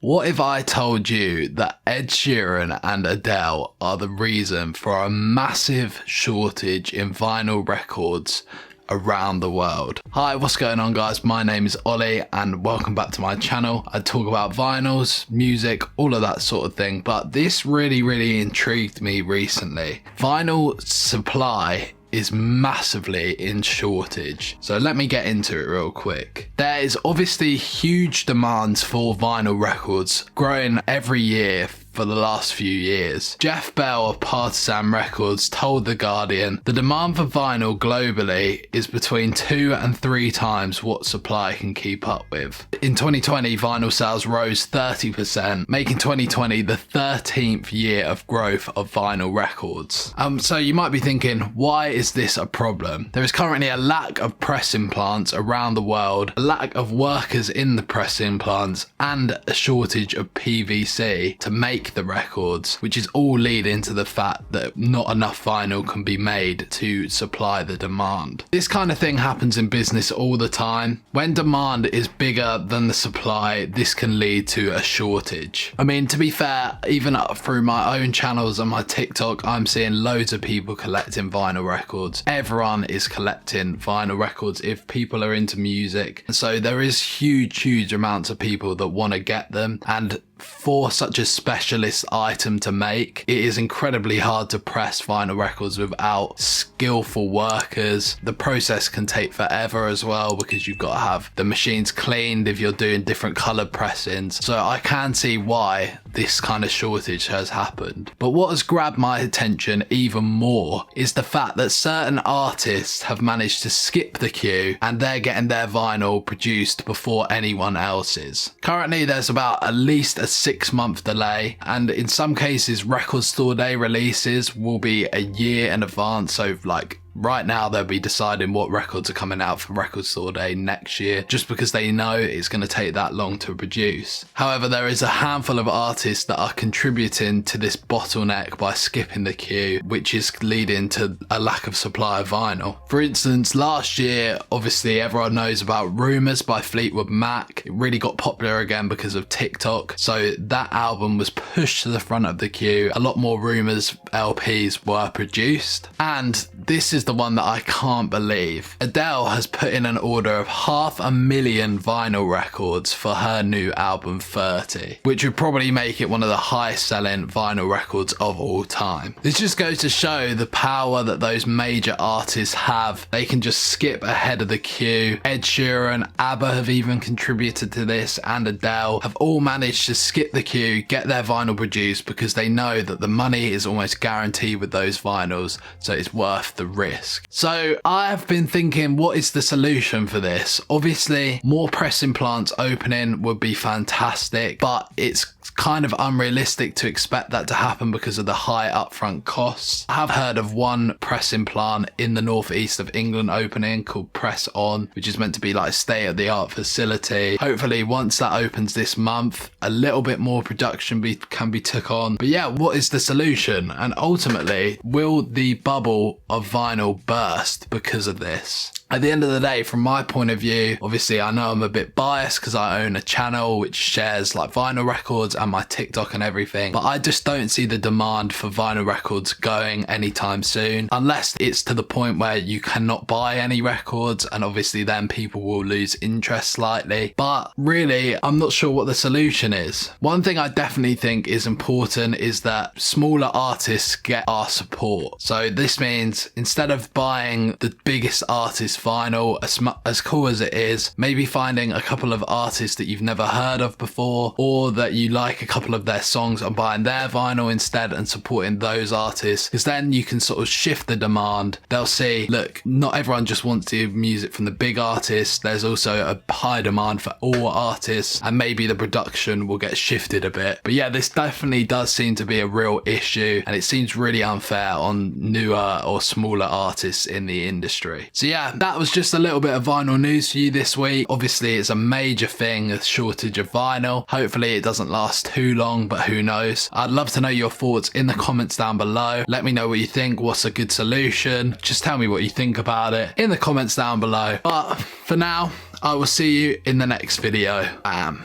What if I told you that Ed Sheeran and Adele are the reason for a massive shortage in vinyl records around the world? Hi, what's going on guys? My name is Ollie and welcome back to my channel. I talk about vinyls, music, all of that sort of thing, but this really intrigued me recently. Vinyl supply is massively in shortage. So let me get into it real quick. There is obviously huge demands for vinyl records growing every year for the last few years. Jeff Bell of Partisan Records told The Guardian, the demand for vinyl globally is between 2 and 3 times what supply can keep up with. In 2020, vinyl sales rose 30%, making 2020 the 13th year of growth of vinyl records. So you might be thinking, why is this a problem? There is currently a lack of pressing plants around the world, a lack of workers in the pressing plants, and a shortage of PVC to make the records, which is all leading to the fact that not enough vinyl can be made to supply the demand. This kind of thing happens in business all the time. When demand is bigger than the supply, this can lead to a shortage. I mean, to be fair, even through my own channels and my TikTok, I'm seeing loads of people collecting vinyl records. Everyone is collecting vinyl records if people are into music. And so there is huge amounts of people that want to get them, and for such a specialist item to make, it is incredibly hard to press vinyl records without skillful workers. The process can take forever as well because you've got to have the machines cleaned if you're doing different color pressings. So I can see why this kind of shortage has happened. But what has grabbed my attention even more is the fact that certain artists have managed to skip the queue and they're getting their vinyl produced before anyone else is. Currently there's about at least a 6-month delay, and in some cases record store day releases will be a year in advance. So like right now they'll be deciding what records are coming out for record store day next year just because they know it's going to take that long to produce. However, there is a handful of artists that are contributing to this bottleneck by skipping the queue, which is leading to a lack of supply of vinyl. For instance, last year, obviously everyone knows about Rumours by Fleetwood Mac. It really got popular again because of TikTok, so that album was pushed to the front of the queue. A lot more Rumours LPs were produced, and this is the one that I can't believe. Adele has put in an order of 500,000 vinyl records for her new album 30, which would probably make it one of the highest selling vinyl records of all time. This just goes to show the power that those major artists have. They can just skip ahead of the queue. Ed Sheeran, Abba have even contributed to this, and Adele have all managed to skip the queue, get their vinyl produced because they know that the money is almost guaranteed with those vinyls, so it's worth the risk. So I have been thinking, what is the solution for this? Obviously, more pressing plants opening would be fantastic, but it's kind of unrealistic to expect that to happen because of the high upfront costs. I have heard of one pressing plant in the northeast of England opening called Press On, which is meant to be like a state-of-the-art facility. Hopefully once that opens this month, a little bit more production can be took on. But yeah, what is the solution? And ultimately, will the bubble of vinyl burst because of this? At the end of the day, from my point of view, obviously I know I'm a bit biased because I own a channel which shares like vinyl records and my TikTok and everything, but I just don't see the demand for vinyl records going anytime soon, unless it's to the point where you cannot buy any records, and obviously then people will lose interest slightly. But really, I'm not sure what the solution is. One thing I definitely think is important is that smaller artists get our support. So this means instead of buying the biggest artist vinyl, as cool as it is, maybe finding a couple of artists that you've never heard of before, or that you like a couple of their songs and buying their vinyl instead and supporting those artists, because then you can sort of shift the demand. They'll see, look, not everyone just wants to hear music from the big artists, there's also a high demand for all artists, and maybe the production will get shifted a bit. But yeah, this definitely does seem to be a real issue, and it seems really unfair on newer or smaller artists in the industry. So yeah, that was just a little bit of vinyl news for you this week. Obviously it's a major thing, a shortage of vinyl. Hopefully it doesn't last too long, but who knows. I'd love to know your thoughts in the comments down below. Let me know what you think. What's a good solution? Just tell me what you think about it in the comments down below. But for now, I will see you in the next video. Bam.